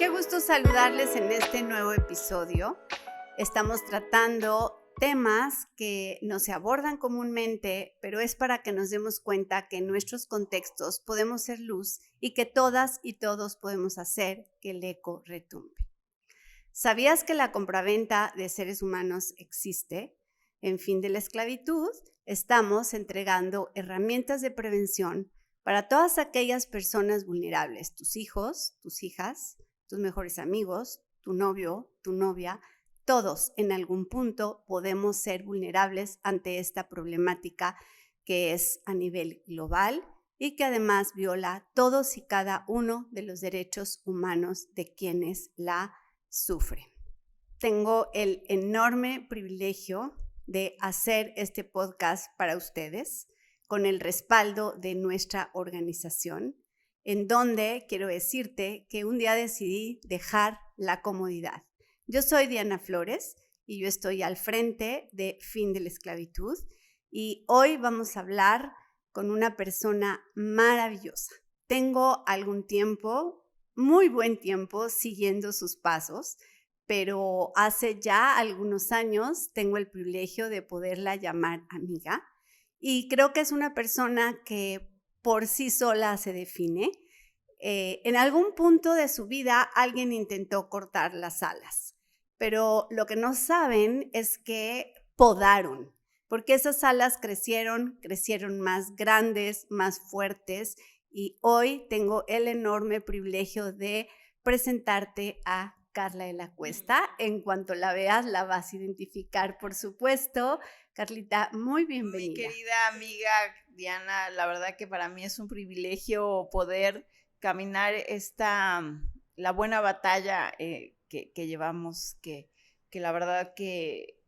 Qué gusto saludarles en este nuevo episodio. Estamos tratando temas que no se abordan comúnmente, pero es para que nos demos cuenta que en nuestros contextos podemos ser luz y que todas y todos podemos hacer que el eco retumbe. ¿Sabías que la compraventa de seres humanos existe? En Fin de la Esclavitud, estamos entregando herramientas de prevención para todas aquellas personas vulnerables, tus hijos, tus hijas, tus mejores amigos, tu novio, tu novia. Todos en algún punto podemos ser vulnerables ante esta problemática que es a nivel global y que además viola todos y cada uno de los derechos humanos de quienes la sufren. Tengo el enorme privilegio de hacer este podcast para ustedes con el respaldo de nuestra organización, en donde quiero decirte que un día decidí dejar la comodidad. Yo soy Diana Flores y yo estoy al frente de Fin de la Esclavitud y hoy vamos a hablar con una persona maravillosa. Tengo algún tiempo, muy buen tiempo, siguiendo sus pasos, pero hace ya algunos años tengo el privilegio de poderla llamar amiga y creo que es una persona que por sí sola se define. En algún punto de su vida alguien intentó cortar las alas. Pero lo que no saben es que podaron, porque esas alas crecieron más grandes, más fuertes, y hoy tengo el enorme privilegio de presentarte a Carla de la Cuesta. En cuanto la veas, la vas a identificar, por supuesto. Carlita, muy bienvenida. Mi querida amiga Diana, la verdad que para mí es un privilegio poder caminar la buena batalla que llevamos, que la verdad que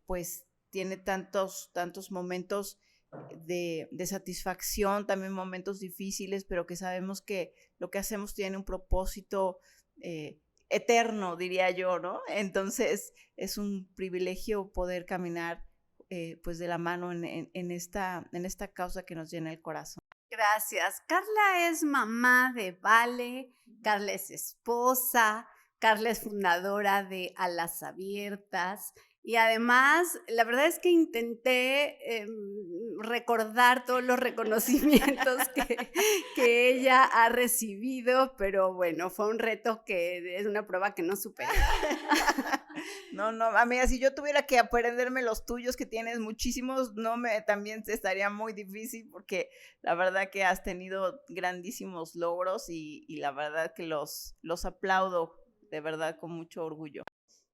pues tiene tantos momentos de satisfacción, también momentos difíciles, pero que sabemos que lo que hacemos tiene un propósito eterno, diría yo, ¿no? Entonces es un privilegio poder caminar pues de la mano en esta causa que nos llena el corazón. Gracias. Carla es mamá de Vale, Carla es esposa, Carla es fundadora de Alas Abiertas y además la verdad es que intenté recordar todos los reconocimientos que ella ha recibido, pero bueno, fue un reto que es una prueba que no superé. No, amiga, si yo tuviera que aprenderme los tuyos, que tienes muchísimos, también estaría muy difícil, porque la verdad que has tenido grandísimos logros y la verdad que los aplaudo de verdad con mucho orgullo.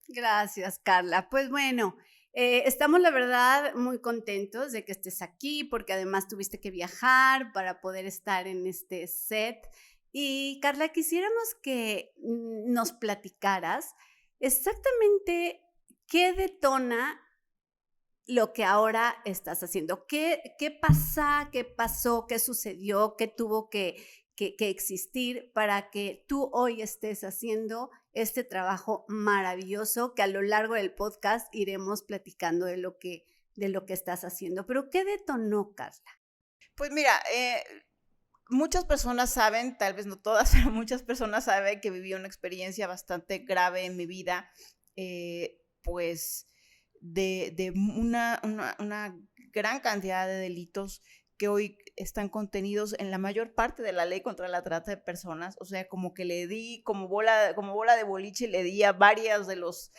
Gracias, Carla. Pues bueno, estamos la verdad muy contentos de que estés aquí, porque además tuviste que viajar para poder estar en este set. Y Carla, quisiéramos que nos platicaras exactamente qué detona lo que ahora estás haciendo. ¿Qué pasa? ¿Qué pasó? ¿Qué sucedió? ¿Qué tuvo que existir para que tú hoy estés haciendo este trabajo maravilloso que a lo largo del podcast iremos platicando de lo que estás haciendo? Pero ¿qué detonó, Carla? Pues mira, muchas personas saben, tal vez no todas, pero muchas personas saben que viví una experiencia bastante grave en mi vida, pues de una gran cantidad de delitos que hoy están contenidos en la mayor parte de la ley contra la trata de personas. O sea, como que le di, como bola de boliche, le di a varias de los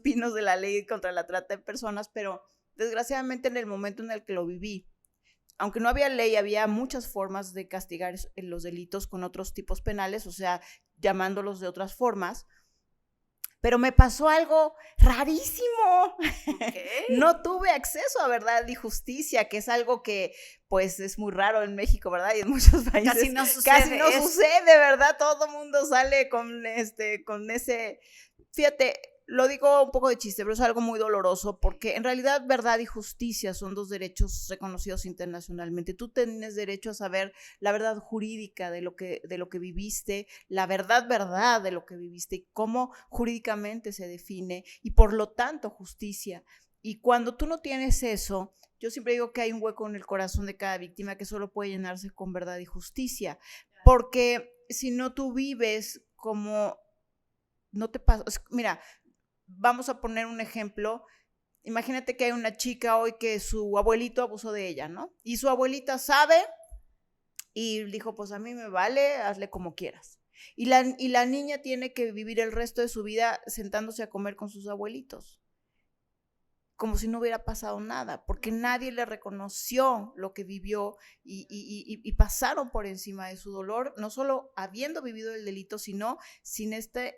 pinos de la ley contra la trata de personas, pero desgraciadamente en el momento en el que lo viví, aunque no había ley, había muchas formas de castigar los delitos con otros tipos penales, o sea, llamándolos de otras formas. Pero me pasó algo rarísimo. Okay. No tuve acceso a verdad y justicia, que es algo que pues es muy raro en México, ¿verdad? Y en muchos países casi no sucede, ¿verdad? Todo mundo sale con ese, fíjate, lo digo un poco de chiste, pero es algo muy doloroso, porque en realidad verdad y justicia son dos derechos reconocidos internacionalmente. Tú tienes derecho a saber la verdad jurídica de lo que viviste, la verdad de lo que viviste y cómo jurídicamente se define, y por lo tanto justicia. Y cuando tú no tienes eso, yo siempre digo que hay un hueco en el corazón de cada víctima que solo puede llenarse con verdad y justicia, porque si no tú vives como no te pasó. Mira, vamos a poner un ejemplo. Imagínate que hay una chica hoy que su abuelito abusó de ella, ¿no? Y su abuelita sabe y dijo, pues a mí me vale, hazle como quieras. Y la niña tiene que vivir el resto de su vida sentándose a comer con sus abuelitos, como si no hubiera pasado nada, porque nadie le reconoció lo que vivió y pasaron por encima de su dolor, no solo habiendo vivido el delito, sino sin esta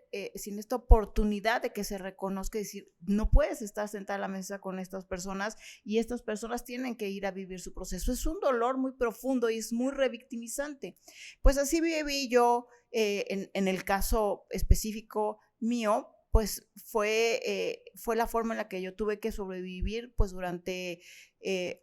oportunidad de que se reconozca y decir, no puedes estar sentada a la mesa con estas personas y estas personas tienen que ir a vivir su proceso. Es un dolor muy profundo y es muy revictimizante. Pues así viví yo en el caso específico mío, pues fue la forma en la que yo tuve que sobrevivir, pues durante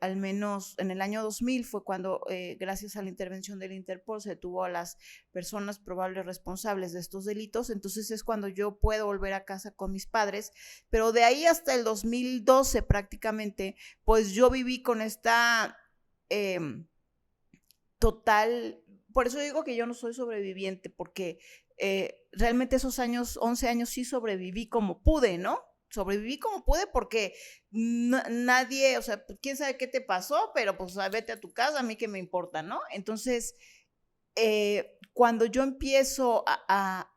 al menos en el año 2000 fue cuando gracias a la intervención del Interpol se detuvo a las personas probables responsables de estos delitos. Entonces es cuando yo puedo volver a casa con mis padres, pero de ahí hasta el 2012 prácticamente, pues yo viví con esta total, por eso digo que yo no soy sobreviviente, porque realmente esos 11 años sí sobreviví como pude, ¿no? Sobreviví como pude porque nadie, o sea, quién sabe qué te pasó, pero pues vete a tu casa, a mí qué me importa, ¿no? Entonces, cuando yo empiezo a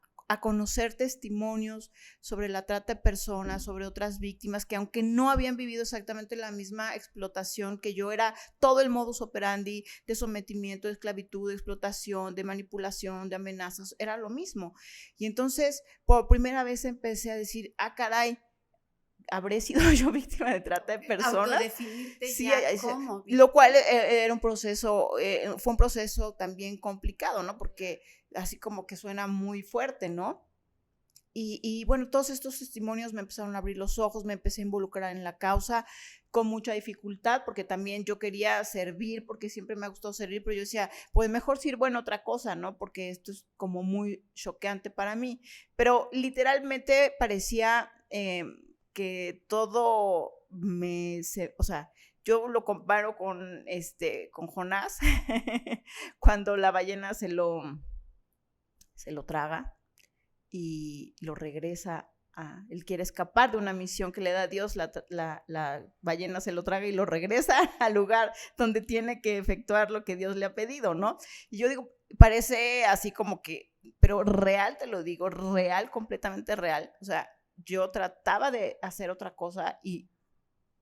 conocer testimonios sobre la trata de personas, sobre otras víctimas que aunque no habían vivido exactamente la misma explotación que yo, era todo el modus operandi de sometimiento, de esclavitud, de explotación, de manipulación, de amenazas, era lo mismo. Y entonces, por primera vez empecé a decir, caray, ¿habré sido yo víctima de trata de personas? Autodefinirte sí, ya como víctima. Lo cual era un proceso, fue un proceso también complicado, ¿no? Porque así como que suena muy fuerte, ¿no? Y bueno, todos estos testimonios me empezaron a abrir los ojos, me empecé a involucrar en la causa con mucha dificultad, porque también yo quería servir, porque siempre me ha gustado servir, pero yo decía, pues mejor sirvo en otra cosa, ¿no? Porque esto es como muy choqueante para mí. Pero literalmente parecía que todo o sea, yo lo comparo con Jonás, cuando la ballena se lo traga y lo regresa él quiere escapar de una misión que le da Dios, la ballena se lo traga y lo regresa al lugar donde tiene que efectuar lo que Dios le ha pedido, ¿no? Y yo digo, parece así como que, pero real, te lo digo, real, completamente real. O sea, yo trataba de hacer otra cosa y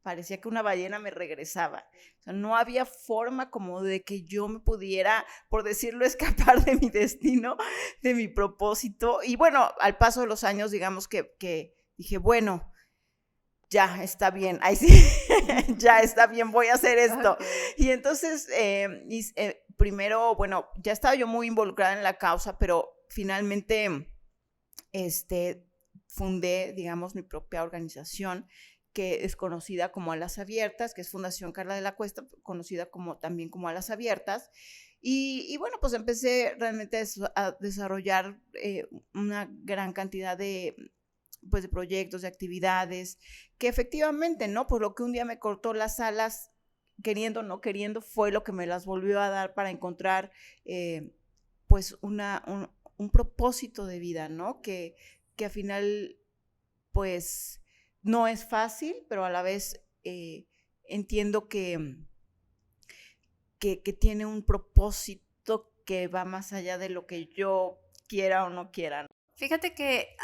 parecía que una ballena me regresaba. O sea, no había forma como de que yo me pudiera, por decirlo, escapar de mi destino, de mi propósito. Y bueno, al paso de los años, digamos que dije, bueno, ya está bien, ahí sí, ya está bien, voy a hacer esto. Okay. Y entonces, primero, bueno, ya estaba yo muy involucrada en la causa, pero finalmente fundé, digamos, mi propia organización, que es conocida como Alas Abiertas, que es Fundación Carla de la Cuesta, conocida también como Alas Abiertas. Y bueno, pues empecé realmente a desarrollar una gran cantidad de proyectos, de actividades, que efectivamente, ¿no? Por lo que un día me cortó las alas, queriendo o no queriendo, fue lo que me las volvió a dar para encontrar pues un propósito de vida, ¿no? Que al final, pues, no es fácil, pero a la vez entiendo que tiene un propósito que va más allá de lo que yo quiera o no quiera. Fíjate que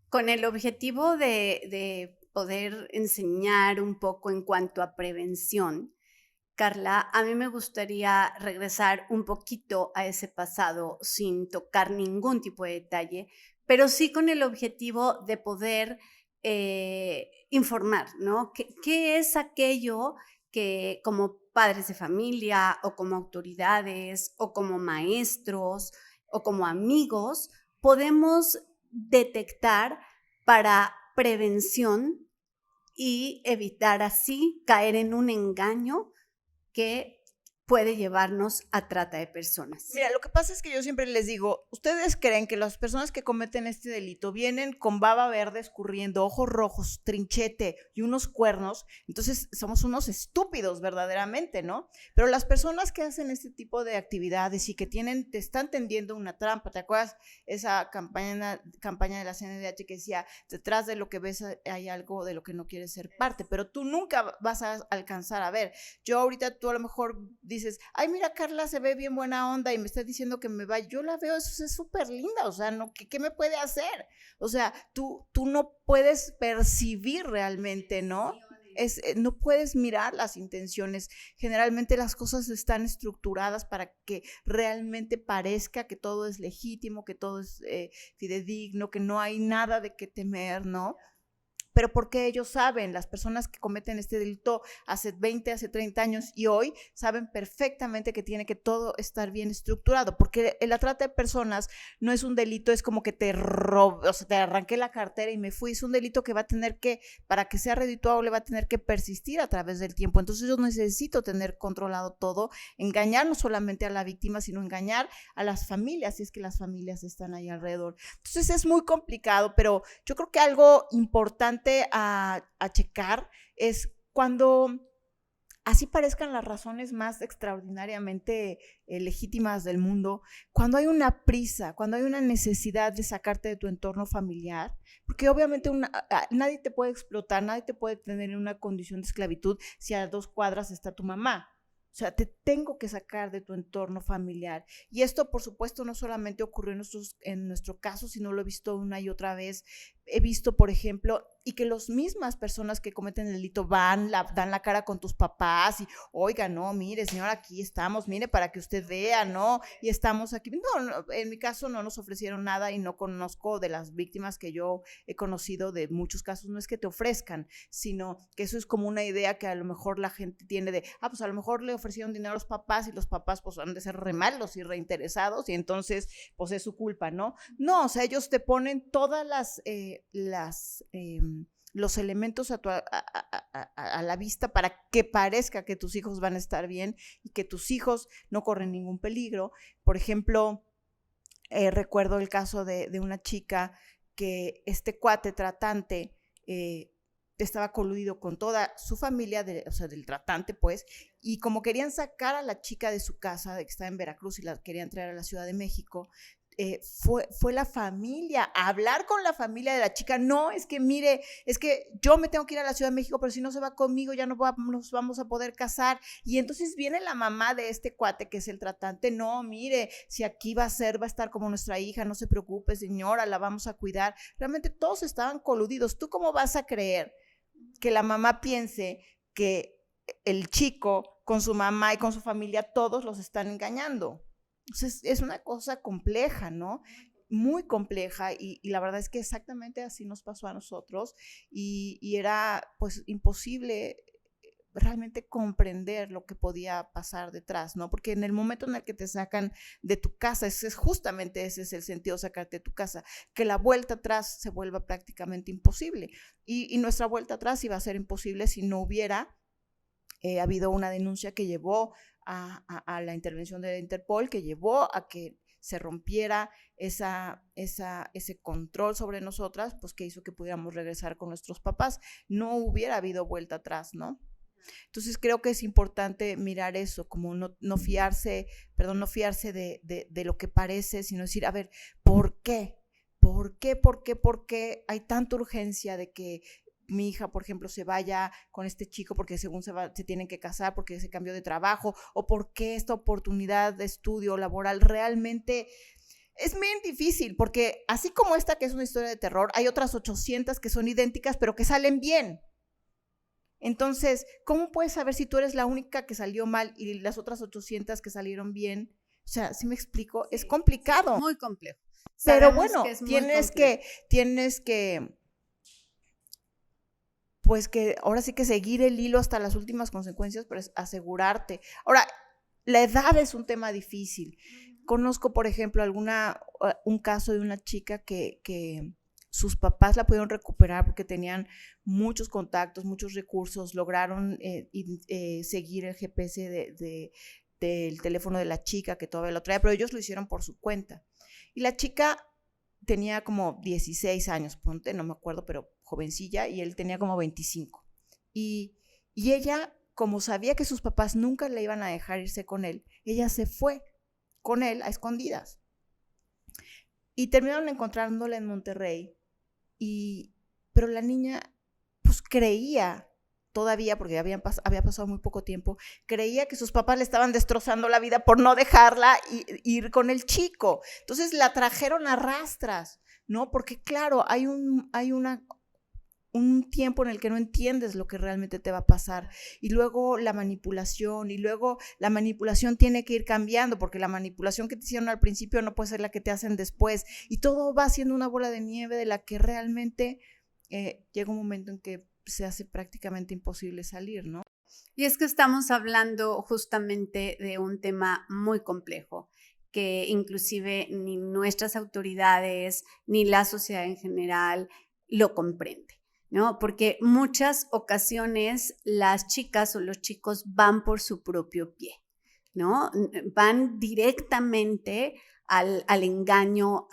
con el objetivo de poder enseñar un poco en cuanto a prevención, Carla, a mí me gustaría regresar un poquito a ese pasado sin tocar ningún tipo de detalle, pero sí con el objetivo de poder informar, ¿no? ¿Qué es aquello que como padres de familia o como autoridades o como maestros o como amigos podemos detectar para prevención y evitar así caer en un engaño que puede llevarnos a trata de personas. Mira, lo que pasa es que yo siempre les digo, ¿ustedes creen que las personas que cometen este delito vienen con baba verde escurriendo, ojos rojos, trinchete y unos cuernos? Entonces somos unos estúpidos verdaderamente, ¿no? Pero las personas que hacen este tipo de actividades y que te están tendiendo una trampa, ¿te acuerdas esa campaña de la CNDH que decía, detrás de lo que ves hay algo de lo que no quieres ser parte, pero tú nunca vas a alcanzar a ver? Yo ahorita tú a lo mejor dices, ay, mira, Carla se ve bien buena onda y me está diciendo que me va, yo la veo, eso es súper linda, o sea, no, ¿qué me puede hacer? O sea, tú no puedes percibir realmente, ¿no? No puedes mirar las intenciones. Generalmente las cosas están estructuradas para que realmente parezca que todo es legítimo, que todo es fidedigno, que no hay nada de qué temer, ¿no? Pero porque ellos saben, las personas que cometen este delito hace 20, hace 30 años y hoy, saben perfectamente que tiene que todo estar bien estructurado, porque la trata de personas no es un delito, es como que te arranqué la cartera y me fui, es un delito que va a tener que, para que sea redituable, va a tener que persistir a través del tiempo. Entonces yo necesito tener controlado todo, engañar no solamente a la víctima, sino engañar a las familias, si es que las familias están ahí alrededor. Entonces es muy complicado, pero yo creo que algo importante a checar es cuando así parezcan las razones más extraordinariamente legítimas del mundo, cuando hay una prisa, cuando hay una necesidad de sacarte de tu entorno familiar, porque obviamente nadie te puede explotar, nadie te puede tener en una condición de esclavitud si a 2 cuadras está tu mamá. O sea, te tengo que sacar de tu entorno familiar. Y esto, por supuesto, no solamente ocurrió en nuestro caso, sino lo he visto una y otra vez. He visto, por ejemplo, y que las mismas personas que cometen el delito dan la cara con tus papás y, oiga, no, mire, señora, aquí estamos, mire, para que usted vea, ¿no? Y estamos aquí. No, en mi caso no nos ofrecieron nada y no conozco de las víctimas que yo he conocido de muchos casos, no es que te ofrezcan, sino que eso es como una idea que a lo mejor la gente tiene de, pues a lo mejor le ofrecieron dinero a los papás y los papás pues han de ser re malos y reinteresados y entonces pues es su culpa, ¿no? No, o sea, ellos te ponen todas los elementos a la vista para que parezca que tus hijos van a estar bien y que tus hijos no corren ningún peligro. Por ejemplo, recuerdo el caso de una chica que este cuate tratante estaba coludido con toda su familia, o sea, del tratante, pues, y como querían sacar a la chica de su casa, de que estaba en Veracruz y la querían traer a la Ciudad de México, fue la familia a hablar con la familia de la chica. No, es que mire, es que yo me tengo que ir a la Ciudad de México, pero si no se va conmigo ya no nos vamos a poder casar. Y entonces viene la mamá de este cuate que es el tratante. No, mire, si aquí va a estar como nuestra hija, no se preocupe, señora, la vamos a cuidar. Realmente todos estaban coludidos. ¿Tú cómo vas a creer que la mamá piense que el chico con su mamá y con su familia todos los están engañando? Entonces, es una cosa compleja, ¿no? Muy compleja y la verdad es que exactamente así nos pasó a nosotros y era pues imposible realmente comprender lo que podía pasar detrás, ¿no? Porque en el momento en el que te sacan de tu casa, justamente ese es el sentido, sacarte de tu casa, que la vuelta atrás se vuelva prácticamente imposible y nuestra vuelta atrás iba a ser imposible si no hubiera habido una denuncia que llevó a la intervención de la Interpol, que llevó a que se rompiera ese control sobre nosotras, pues que hizo que pudiéramos regresar con nuestros papás. No hubiera habido vuelta atrás, ¿no? Entonces creo que es importante mirar eso, como no fiarse de lo que parece, sino decir, a ver, ¿por qué? ¿Por qué hay tanta urgencia de que mi hija, por ejemplo, se vaya con este chico porque según se tienen que casar, porque se cambió de trabajo, o porque esta oportunidad de estudio laboral realmente es bien difícil? Porque así como esta, que es una historia de terror, hay otras 800 que son idénticas, pero que salen bien. Entonces, ¿cómo puedes saber si tú eres la única que salió mal y las otras 800 que salieron bien? O sea, ¿sí me explico? Es complicado. Muy complejo. Pero bueno, tienes que pues que ahora sí que seguir el hilo hasta las últimas consecuencias, pero es asegurarte. Ahora, la edad es un tema difícil. Conozco, por ejemplo, un caso de una chica que sus papás la pudieron recuperar porque tenían muchos contactos, muchos recursos, lograron seguir el GPS del teléfono de la chica que todavía lo traía, pero ellos lo hicieron por su cuenta. Y la chica tenía como 16 años, ponte, no me acuerdo, pero jovencilla, y él tenía como 25. Y ella, como sabía que sus papás nunca le iban a dejar irse con él, ella se fue con él a escondidas. Y terminaron encontrándola en Monterrey, pero la niña pues creía todavía, porque había pasado muy poco tiempo, creía que sus papás le estaban destrozando la vida por no dejarla ir con el chico. Entonces la trajeron a rastras, ¿no? Porque claro, hay un tiempo en el que no entiendes lo que realmente te va a pasar, y luego la manipulación tiene que ir cambiando, porque la manipulación que te hicieron al principio no puede ser la que te hacen después, y todo va siendo una bola de nieve de la que realmente llega un momento en que se hace prácticamente imposible salir, ¿no? Y es que estamos hablando justamente de un tema muy complejo, que inclusive ni nuestras autoridades ni la sociedad en general lo comprende, ¿no? Porque muchas ocasiones las chicas o los chicos van por su propio pie, ¿no? Van directamente al engaño,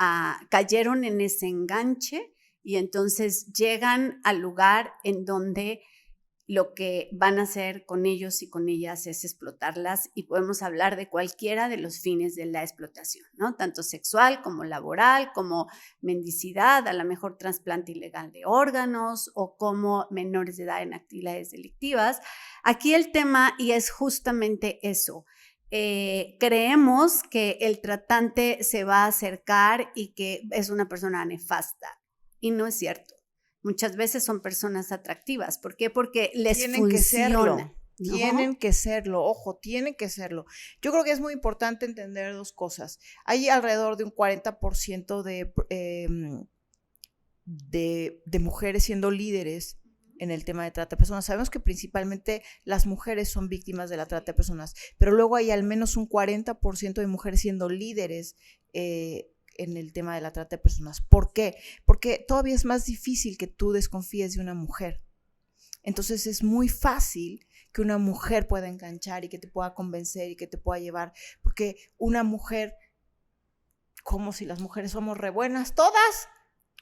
cayeron en ese enganche, y entonces llegan al lugar en donde lo que van a hacer con ellos y con ellas es explotarlas, y podemos hablar de cualquiera de los fines de la explotación, ¿no? Tanto sexual como laboral, como mendicidad, a lo mejor trasplante ilegal de órganos, o como menores de edad en actividades delictivas. Aquí el tema, y es justamente eso, creemos que el tratante se va a acercar y que es una persona nefasta, y no es cierto. Muchas veces son personas atractivas. ¿Por qué? Porque les funciona. Tienen que serlo, ojo, tienen que serlo. Yo creo que es muy importante entender dos cosas. Hay alrededor de un 40% de mujeres siendo líderes en el tema de trata de personas. Sabemos que principalmente las mujeres son víctimas de la trata de personas, pero luego hay al menos un 40% de mujeres siendo líderes en el tema de la trata de personas. ¿Por qué? Porque todavía es más difícil que tú desconfíes de una mujer. Entonces es muy fácil que una mujer pueda enganchar y que te pueda convencer y que te pueda llevar, porque una mujer, como si las mujeres somos re buenas todas,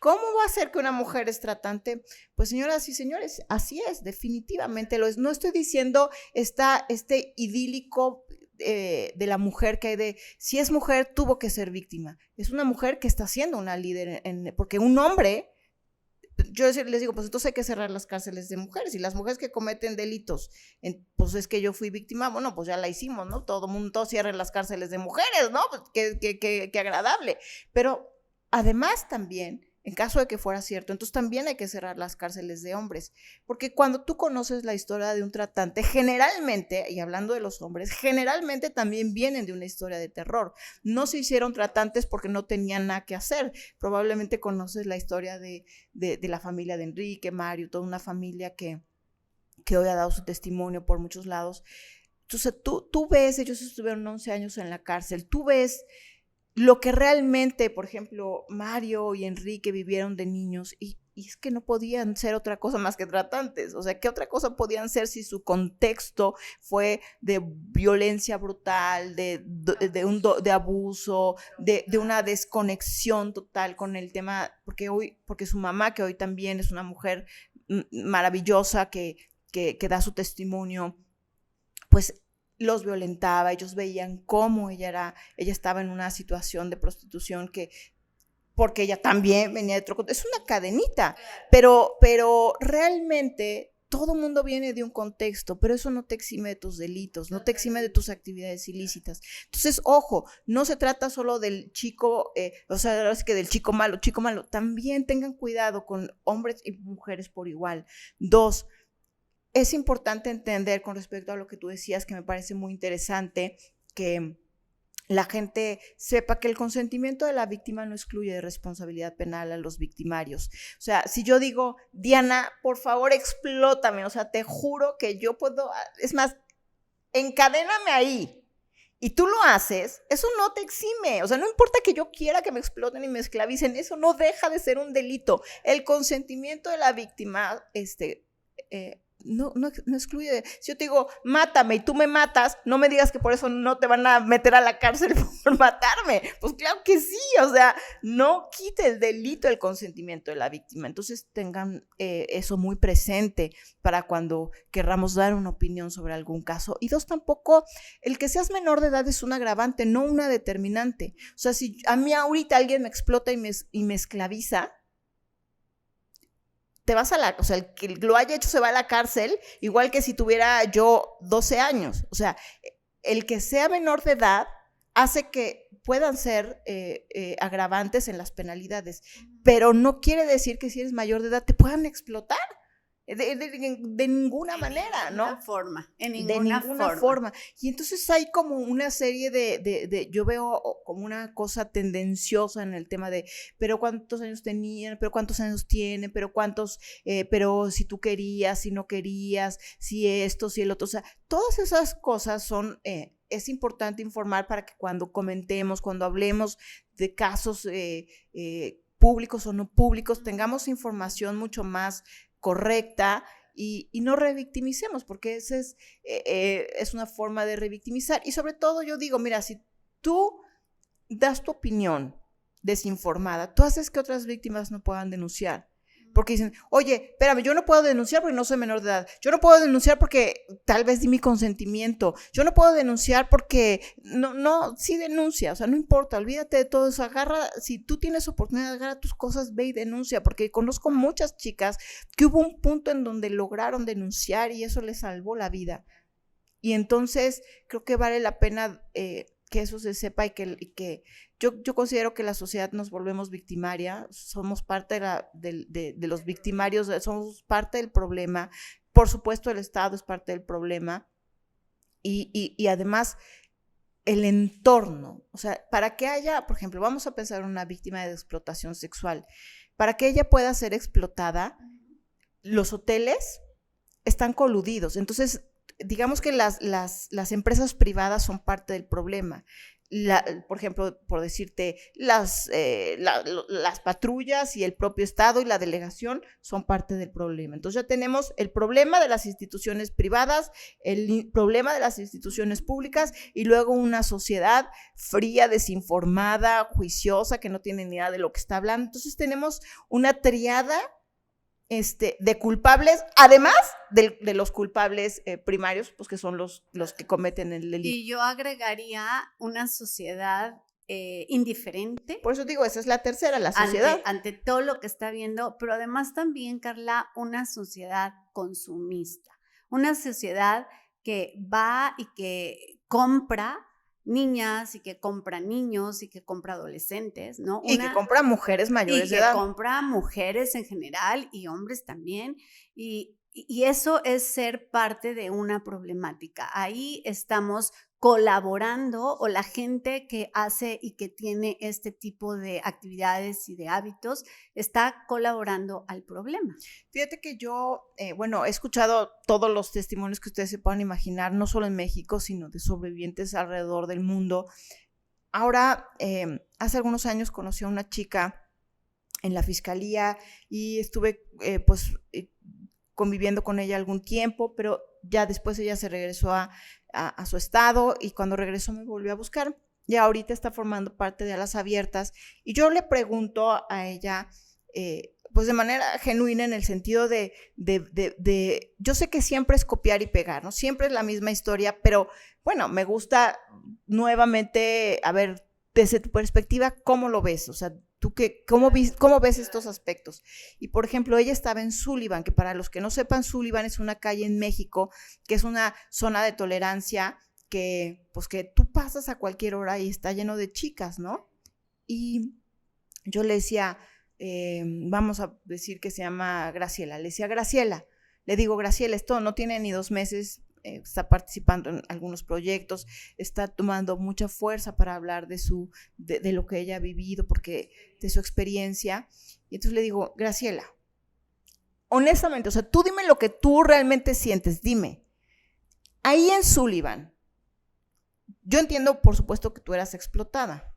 ¿cómo va a ser que una mujer es tratante? Pues señoras y señores, así es, definitivamente lo es. No estoy diciendo este idílico de la mujer que hay de, si es mujer, tuvo que ser víctima. Es una mujer que está siendo una líder, porque un hombre, yo les digo, pues entonces hay que cerrar las cárceles de mujeres, y las mujeres que cometen delitos, pues es que yo fui víctima, bueno, pues ya la hicimos, ¿no? Todo mundo cierre las cárceles de mujeres, ¿no? Pues qué agradable. Pero además también, en caso de que fuera cierto, entonces también hay que cerrar las cárceles de hombres, porque cuando tú conoces la historia de un tratante, generalmente, y hablando de los hombres, generalmente también vienen de una historia de terror. No se hicieron tratantes porque no tenían nada que hacer. Probablemente conoces la historia de la familia de Enrique, Mario, toda una familia que hoy ha dado su testimonio por muchos lados. Entonces tú ves, ellos estuvieron 11 años en la cárcel, tú ves lo que realmente, por ejemplo, Mario y Enrique vivieron de niños, y es que no podían ser otra cosa más que tratantes. O sea, ¿qué otra cosa podían ser si su contexto fue de violencia brutal, de abuso, de una desconexión total con el tema? Porque su mamá, que hoy también es una mujer maravillosa, que da su testimonio, pues los violentaba. Ellos veían cómo ella estaba en una situación de prostitución, porque ella también venía de otro, es una cadenita, pero realmente todo mundo viene de un contexto, pero eso no te exime de tus delitos, no te exime de tus actividades ilícitas. Entonces, ojo, no se trata solo del chico, o sea, es que del chico malo, también tengan cuidado con hombres y mujeres por igual. 2, es importante entender con respecto a lo que tú decías, que me parece muy interesante, que la gente sepa que el consentimiento de la víctima no excluye de responsabilidad penal a los victimarios. O sea, si yo digo, Diana, por favor, explótame, o sea, te juro que yo puedo, es más, encadéname ahí, y tú lo haces, eso no te exime. O sea, no importa que yo quiera que me exploten y me esclavicen, eso no deja de ser un delito. El consentimiento de la víctima, no excluye. Si yo te digo, mátame y tú me matas, no me digas que por eso no te van a meter a la cárcel por matarme. Pues claro que sí, o sea, no quite el delito del consentimiento de la víctima. Entonces tengan eso muy presente para cuando querramos dar una opinión sobre algún caso. Y dos, tampoco el que seas menor de edad es un agravante, no una determinante. O sea, si a mí ahorita alguien me explota y me esclaviza, te vas o sea, el que lo haya hecho se va a la cárcel, igual que si tuviera yo 12 años. O sea, el que sea menor de edad hace que puedan ser agravantes en las penalidades, pero no quiere decir que si eres mayor de edad te puedan explotar. De ninguna manera, ¿no? En ninguna forma. Y entonces hay como una serie yo veo como una cosa tendenciosa en el tema de, pero cuántos años tenían, pero cuántos años tienen, pero pero si tú querías, si no querías, si esto, si el otro, o sea, todas esas cosas son, es importante informar para que cuando comentemos, cuando hablemos de casos públicos o no públicos, tengamos información mucho más correcta y no revictimicemos, porque esa es una forma de revictimizar. Y sobre todo yo digo, mira, si tú das tu opinión desinformada, tú haces que otras víctimas no puedan denunciar. Porque dicen, oye, espérame, yo no puedo denunciar porque no soy menor de edad. Yo no puedo denunciar porque tal vez di mi consentimiento. Yo no puedo denunciar porque, sí denuncia. O sea, no importa, olvídate de todo eso. Si tú tienes oportunidad, agarra tus cosas, ve y denuncia. Porque conozco muchas chicas que hubo un punto en donde lograron denunciar y eso les salvó la vida. Y entonces creo que vale la pena que eso se sepa y que yo considero que la sociedad nos volvemos victimaria, somos parte de los victimarios, somos parte del problema. Por supuesto, el Estado es parte del problema y además el entorno. O sea, para que haya, por ejemplo, vamos a pensar en una víctima de explotación sexual, para que ella pueda ser explotada, los hoteles están coludidos. Entonces, digamos que las empresas privadas son parte del problema. Por ejemplo, por decirte, las patrullas y el propio Estado y la delegación son parte del problema. Entonces ya tenemos el problema de las instituciones privadas, el problema de las instituciones públicas y luego una sociedad fría, desinformada, juiciosa, que no tiene ni idea de lo que está hablando. Entonces tenemos una triada de culpables, además de los culpables primarios, pues que son los que cometen el delito. Y yo agregaría una sociedad indiferente. Por eso digo, esa es la tercera, la sociedad. Ante todo lo que está viendo, pero además también, Carla, una sociedad consumista, una sociedad que va y que compra niñas y que compra niños y que compra adolescentes, ¿no? Y que compra mujeres mayores de edad. Y que compra mujeres en general y hombres también. Y eso es ser parte de una problemática. Ahí estamos colaborando, o la gente que hace y que tiene este tipo de actividades y de hábitos está colaborando al problema. Fíjate que yo, he escuchado todos los testimonios que ustedes se puedan imaginar, no solo en México, sino de sobrevivientes alrededor del mundo. Ahora, hace algunos años conocí a una chica en la fiscalía y estuve, conviviendo con ella algún tiempo, pero ya después ella se regresó a su estado y cuando regresó me volvió a buscar. Y ahorita está formando parte de Alas Abiertas y yo le pregunto a ella, pues de manera genuina en el sentido de yo sé que siempre es copiar y pegar, ¿no? Siempre es la misma historia, pero bueno, me gusta nuevamente, a ver, desde tu perspectiva, ¿cómo lo ves? O sea, ¿tú cómo ves estos aspectos? Y, por ejemplo, ella estaba en Sullivan, que para los que no sepan, Sullivan es una calle en México, que es una zona de tolerancia que tú pasas a cualquier hora y está lleno de chicas, ¿no? Y yo le decía, vamos a decir que se llama Graciela, le decía, Graciela, le digo, Graciela, esto no tiene ni 2 meses, está participando en algunos proyectos, está tomando mucha fuerza para hablar de lo que ella ha vivido, porque de su experiencia. Y entonces le digo, Graciela, honestamente, o sea, tú dime lo que tú realmente sientes, dime. Ahí en Sullivan, yo entiendo, por supuesto, que tú eras explotada,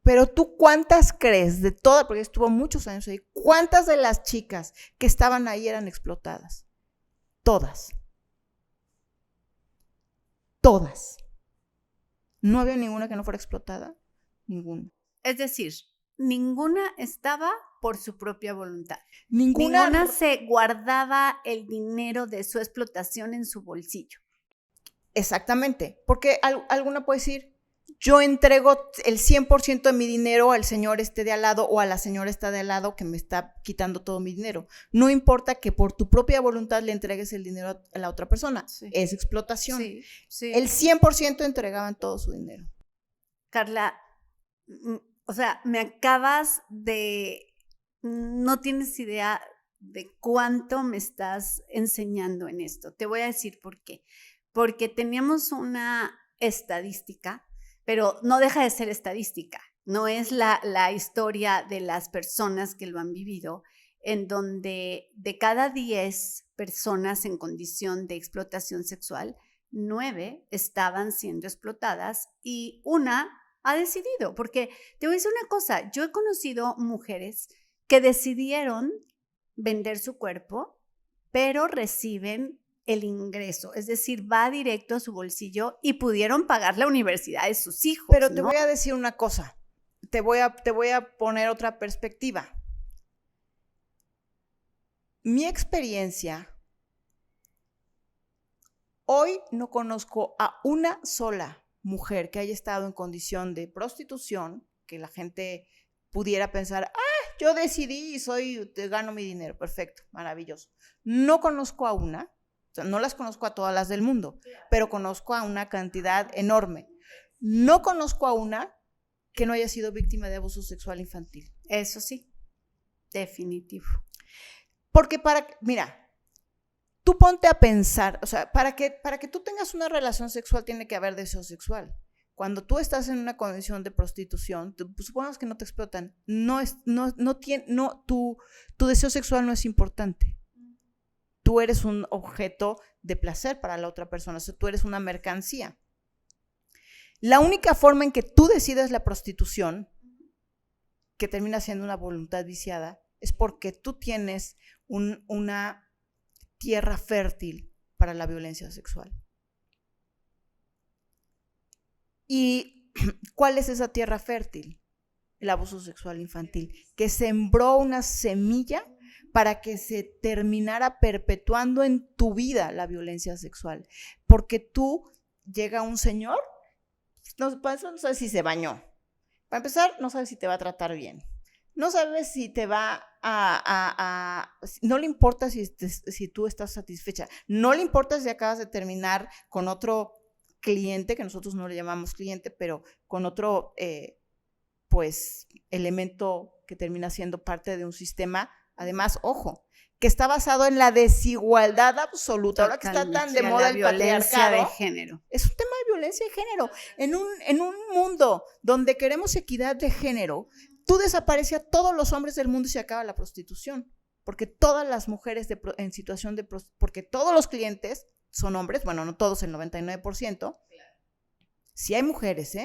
pero tú ¿cuántas crees de todas, porque estuvo muchos años ahí, cuántas de las chicas que estaban ahí eran explotadas? todas. Todas. No había ninguna que no fuera explotada. Ninguna. Es decir, ninguna estaba por su propia voluntad. Ninguna se guardaba el dinero de su explotación en su bolsillo. Exactamente, porque alguna puede decir, yo entrego el 100% de mi dinero al señor de al lado o a la señora de al lado que me está quitando todo mi dinero. No importa que por tu propia voluntad le entregues el dinero a la otra persona, sí. Es explotación. Sí, sí. El 100% entregaban todo su dinero. Carla, o sea, me acabas de... No tienes idea de cuánto me estás enseñando en esto. Te voy a decir por qué. Porque teníamos una estadística, pero no deja de ser estadística. No es la historia de las personas que lo han vivido, en donde de cada 10 personas en condición de explotación sexual, 9 estaban siendo explotadas y una ha decidido. Porque te voy a decir una cosa, yo he conocido mujeres que decidieron vender su cuerpo, pero reciben el ingreso, es decir, va directo a su bolsillo y pudieron pagar la universidad de sus hijos. Pero te voy a decir una cosa, te voy a poner otra perspectiva. Mi experiencia, hoy no conozco a una sola mujer que haya estado en condición de prostitución, que la gente pudiera pensar, yo decidí y gano mi dinero, perfecto, maravilloso. No conozco a una. O sea, no las conozco a todas las del mundo, pero conozco a una cantidad enorme. No conozco a una que no haya sido víctima de abuso sexual infantil. Eso sí, definitivo. Porque mira, tú ponte a pensar, o sea, para que tú tengas una relación sexual tiene que haber deseo sexual. Cuando tú estás en una condición de prostitución, supongamos que no te explotan, tu deseo sexual no es importante. Tú eres un objeto de placer para la otra persona, o sea, tú eres una mercancía. La única forma en que tú decides la prostitución, que termina siendo una voluntad viciada, es porque tú tienes una tierra fértil para la violencia sexual. ¿Y cuál es esa tierra fértil? El abuso sexual infantil, que sembró una semilla para que se terminara perpetuando en tu vida la violencia sexual. Porque llega un señor, no sabes si se bañó. Para empezar, no sabes si te va a tratar bien. No sabes si te va no le importa si tú estás satisfecha. No le importa si acabas de terminar con otro cliente, que nosotros no le llamamos cliente, pero con otro, elemento que termina siendo parte de un sistema. Además, ojo, que está basado en la desigualdad absoluta. Ahora que está tan de moda el patriarcado, de género. Es un tema de violencia de género. En un mundo donde queremos equidad de género, tú desapareces a todos los hombres del mundo y se acaba la prostitución. Porque todas las mujeres en situación de prostitución, porque todos los clientes son hombres, bueno, no todos, el 99%. Sí hay mujeres,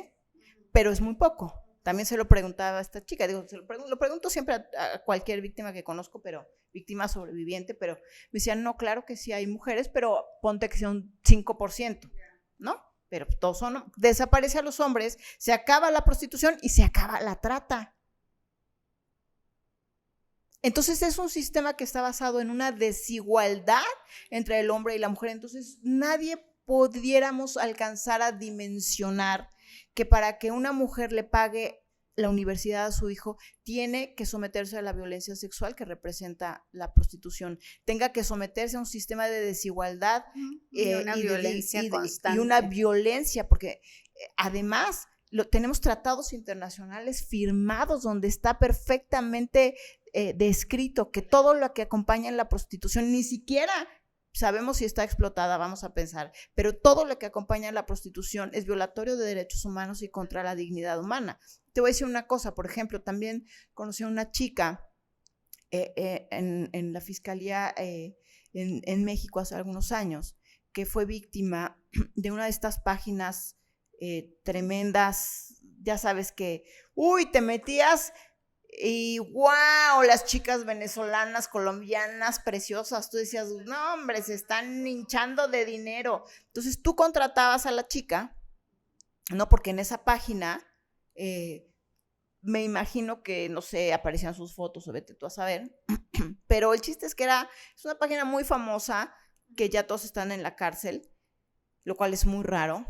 pero es muy poco. También se lo preguntaba a esta chica, lo pregunto siempre a cualquier víctima que conozco, pero víctima sobreviviente, pero me decían, no, claro que sí hay mujeres, pero ponte que sea un 5%, ¿no? Pero todos desaparece a los hombres, se acaba la prostitución y se acaba la trata. Entonces es un sistema que está basado en una desigualdad entre el hombre y la mujer. Entonces nadie pudiéramos alcanzar a dimensionar que para que una mujer le pague la universidad a su hijo, tiene que someterse a la violencia sexual que representa la prostitución, tenga que someterse a un sistema de desigualdad y una violencia constante. Y una violencia, porque además tenemos tratados internacionales firmados donde está perfectamente descrito que todo lo que acompaña en la prostitución, ni siquiera sabemos si está explotada, vamos a pensar, pero todo lo que acompaña a la prostitución es violatorio de derechos humanos y contra la dignidad humana. Te voy a decir una cosa, por ejemplo, también conocí a una chica en la fiscalía en México hace algunos años, que fue víctima de una de estas páginas tremendas, ya sabes que, te metías Y wow, las chicas venezolanas, colombianas, preciosas, tú decías, no hombre, se están hinchando de dinero. Entonces tú contratabas a la chica, ¿no? Porque en esa página, me imagino que, no sé, aparecían sus fotos o vete tú a saber, pero el chiste es que es una página muy famosa, que ya todos están en la cárcel, lo cual es muy raro.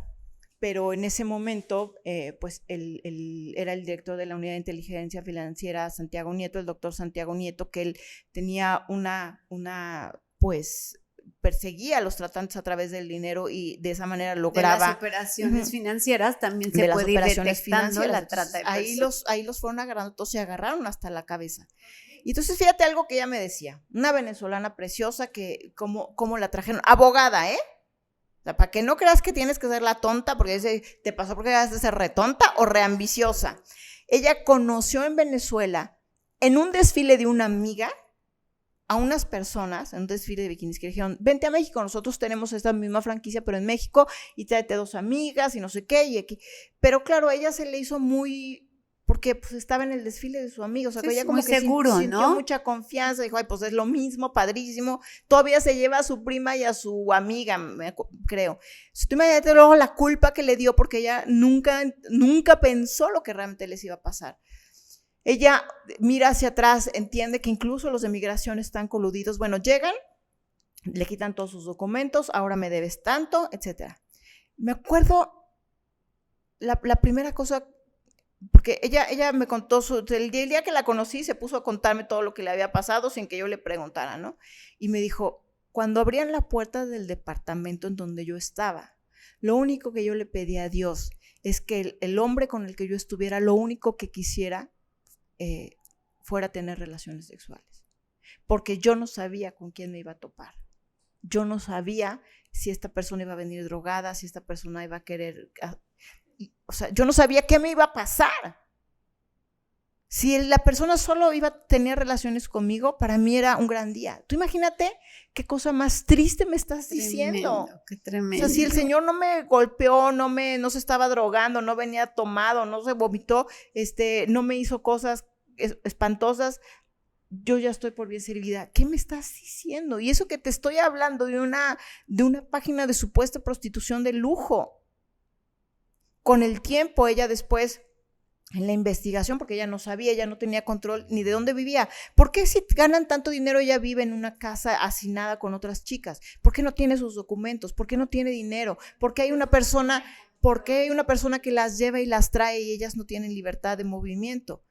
Pero en ese momento, pues era el director de la Unidad de Inteligencia Financiera, Santiago Nieto, el doctor Santiago Nieto, que él tenía pues, perseguía a los tratantes a través del dinero y de esa manera lograba... De las operaciones financieras también se puede ir detectando la trata de personas. Ahí los fueron agarrando, todos se agarraron hasta la cabeza. Y entonces fíjate algo que ella me decía, una venezolana preciosa que, cómo la trajeron, abogada, O sea, para que no creas que tienes que ser la tonta, porque te pasó porque has de ser retonta o reambiciosa. Ella conoció en Venezuela, en un desfile de una amiga, a unas personas, en un desfile de bikinis, que dijeron, vente a México, nosotros tenemos esta misma franquicia, pero en México, y tráete 2 amigas, y no sé qué, y aquí. Pero claro, a ella se le hizo muy... porque pues estaba en el desfile de su amigo, o sea, que ella como que sintió mucha confianza, dijo, ay, pues es lo mismo, padrísimo, todavía se lleva a su prima y a su amiga, creo. Si tú imagínate luego la culpa que le dio, porque ella nunca pensó lo que realmente les iba a pasar. Ella mira hacia atrás, entiende que incluso los de migración están coludidos, bueno, llegan, le quitan todos sus documentos, ahora me debes tanto, etcétera. Me acuerdo la primera cosa, porque ella me contó, el día que la conocí se puso a contarme todo lo que le había pasado sin que yo le preguntara, ¿no? Y me dijo, cuando abrían la puerta del departamento en donde yo estaba, lo único que yo le pedí a Dios es que el hombre con el que yo estuviera, lo único que quisiera fuera tener relaciones sexuales, porque yo no sabía con quién me iba a topar. Yo no sabía si esta persona iba a venir drogada, si esta persona iba a querer... O sea, yo no sabía qué me iba a pasar. Si la persona solo iba a tener relaciones conmigo, para mí era un gran día. Tú imagínate qué cosa más triste me estás diciendo. Qué tremendo. O sea, si el Señor no me golpeó, no se estaba drogando, no venía tomado, no se vomitó, no me hizo cosas espantosas, yo ya estoy por bien servida. ¿Qué me estás diciendo? Y eso que te estoy hablando de una página de supuesta prostitución de lujo. Con el tiempo, ella después, en la investigación, porque ella no sabía, ella no tenía control ni de dónde vivía. ¿Por qué si ganan tanto dinero ella vive en una casa hacinada con otras chicas? ¿Por qué no tiene sus documentos? ¿Por qué no tiene dinero? ¿Por qué hay una persona que las lleva y las trae y ellas no tienen libertad de movimiento?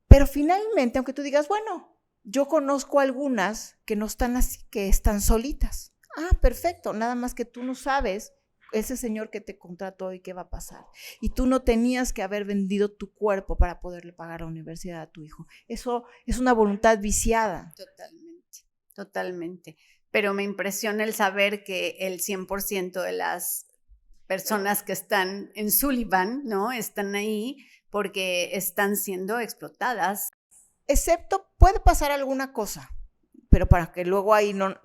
Pero finalmente, aunque tú digas, bueno, yo conozco algunas que no están así, que están solitas. Ah, perfecto, nada más que tú no sabes ese señor que te contrató y qué va a pasar. Y tú no tenías que haber vendido tu cuerpo para poderle pagar la universidad a tu hijo. Eso es una voluntad viciada. Totalmente. Pero me impresiona el saber que el 100% de las personas que están en Sullivan, ¿no? Están ahí porque están siendo explotadas. Excepto, puede pasar alguna cosa, pero para que luego ahí no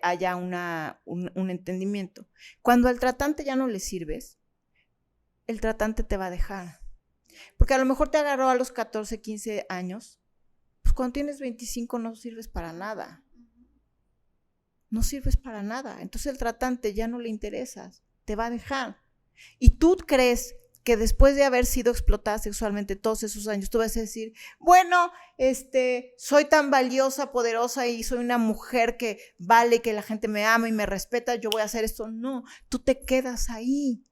haya un entendimiento. Cuando al tratante ya no le sirves, el tratante te va a dejar. Porque a lo mejor te agarró a los 14, 15 años, pues cuando tienes 25 no sirves para nada. No sirves para nada. Entonces el tratante ya no le interesas, te va a dejar. Y tú crees que después de haber sido explotada sexualmente todos esos años, tú vas a decir, bueno, soy tan valiosa, poderosa y soy una mujer que vale, que la gente me ama y me respeta, yo voy a hacer esto. No, tú te quedas ahí.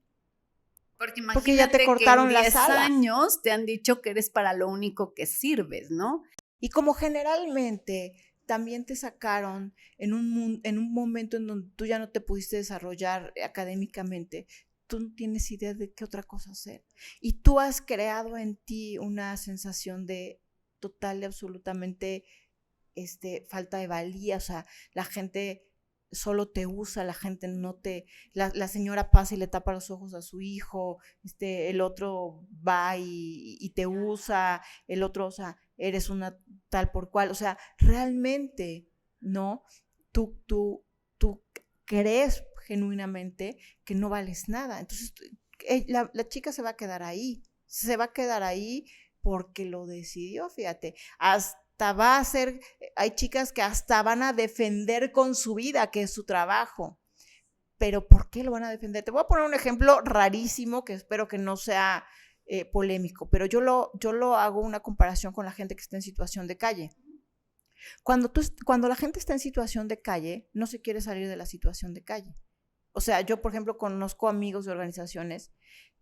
Porque ya te cortaron las alas. 10 años te han dicho que eres para lo único que sirves, ¿no? Y como generalmente también te sacaron en un momento en donde tú ya no te pudiste desarrollar académicamente, tú no tienes idea de qué otra cosa hacer. Y tú has creado en ti una sensación de total y absolutamente falta de valía. O sea, la gente solo te usa, la gente no te... La señora pasa y le tapa los ojos a su hijo, el otro va y te usa, el otro, o sea, eres una tal por cual. O sea, realmente, ¿no? Tú crees genuinamente que no vales nada. Entonces la chica se va a quedar ahí porque lo decidió, fíjate, hasta va a ser, hay chicas que hasta van a defender con su vida, que es su trabajo. Pero ¿por qué lo van a defender? Te voy a poner un ejemplo rarísimo que espero que no sea polémico, pero yo lo hago una comparación con la gente que está en situación de calle. Cuando la gente está en situación de calle, no se quiere salir de la situación de calle. O sea, yo, por ejemplo, conozco amigos de organizaciones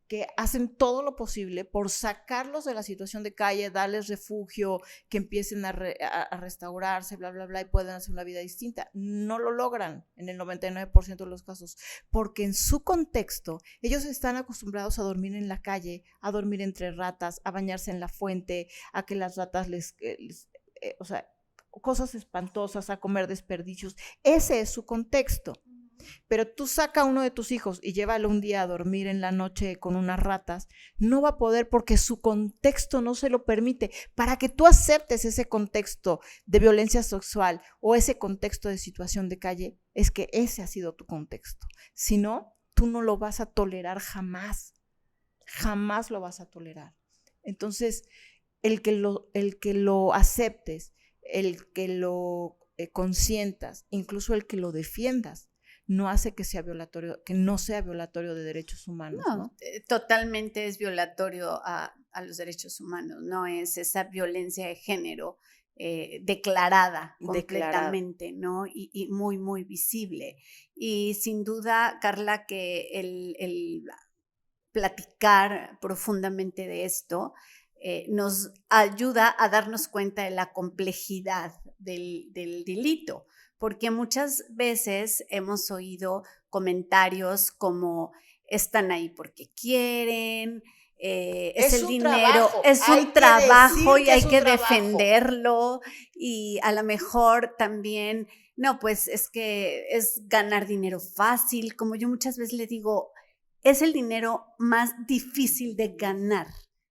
que hacen todo lo posible por sacarlos de la situación de calle, darles refugio, que empiecen a restaurarse, bla, bla, bla, y puedan hacer una vida distinta. No lo logran en el 99% de los casos, porque en su contexto, ellos están acostumbrados a dormir en la calle, a dormir entre ratas, a bañarse en la fuente, a que las ratas o sea, cosas espantosas, a comer desperdicios. Ese es su contexto. Pero tú saca a uno de tus hijos y llévalo un día a dormir en la noche con unas ratas, no va a poder porque su contexto no se lo permite. Para que tú aceptes ese contexto de violencia sexual o ese contexto de situación de calle, es que ese ha sido tu contexto. Si no, tú no lo vas a tolerar jamás. Jamás lo vas a tolerar. Entonces, el que lo aceptes, el que lo consientas, incluso el que lo defiendas, no hace que no sea violatorio de derechos humanos. No, totalmente es violatorio a los derechos humanos, no es esa violencia de género declarada completamente, ¿no? Y muy, muy visible. Y sin duda, Carla, que el platicar profundamente de esto nos ayuda a darnos cuenta de la complejidad del delito, porque muchas veces hemos oído comentarios como están ahí porque quieren, es el dinero, es un trabajo y hay que defenderlo, y a lo mejor también, no, pues es que es ganar dinero fácil, como yo muchas veces le digo, es el dinero más difícil de ganar,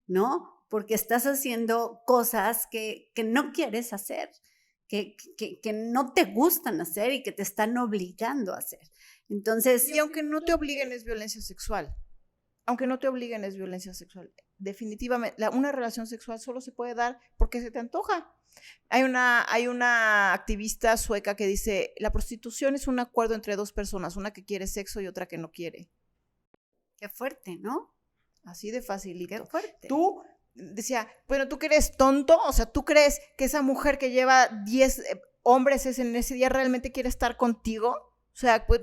¿no? Porque estás haciendo cosas que no quieres hacer, que no te gustan hacer y que te están obligando a hacer. Entonces, y aunque no te obliguen es violencia sexual. Aunque no te obliguen es violencia sexual. Definitivamente, una relación sexual solo se puede dar porque se te antoja. Hay una activista sueca que dice, la prostitución es un acuerdo entre dos personas, una que quiere sexo y otra que no quiere. Qué fuerte, ¿no? Así de facilito. Qué fuerte. Tú, decía, bueno, ¿tú que eres tonto? O sea, ¿tú crees que esa mujer que lleva 10 hombres en ese día realmente quiere estar contigo? O sea, pues,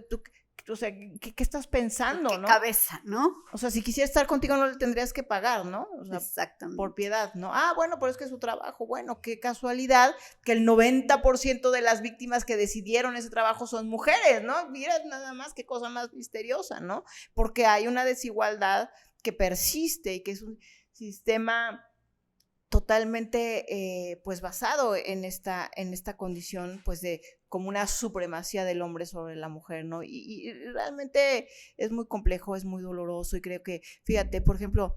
¿qué estás pensando, ¿Qué no? cabeza, ¿no? O sea, si quisiera estar contigo no le tendrías que pagar, ¿no? O sea, exactamente. Por piedad, ¿no? Ah, bueno, pero es que es su trabajo. Bueno, qué casualidad que el 90% de las víctimas que decidieron ese trabajo son mujeres, ¿no? Mira nada más qué cosa más misteriosa, ¿no? Porque hay una desigualdad que persiste y que es un sistema totalmente pues basado en esta condición pues de como una supremacía del hombre sobre la mujer, ¿no? Y realmente es muy complejo, es muy doloroso y creo que, fíjate, por ejemplo,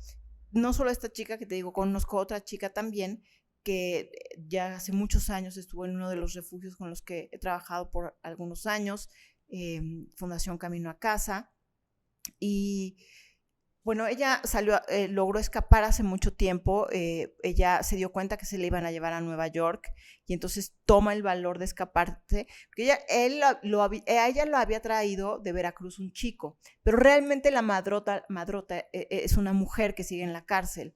no solo esta chica que te digo, conozco otra chica también que ya hace muchos años estuvo en uno de los refugios con los que he trabajado por algunos años, Fundación Camino a Casa, y bueno, ella logró escapar hace mucho tiempo, ella se dio cuenta que se le iban a llevar a Nueva York y entonces toma el valor de escaparse, porque a ella lo había traído de Veracruz un chico, pero realmente la madrota es una mujer que sigue en la cárcel.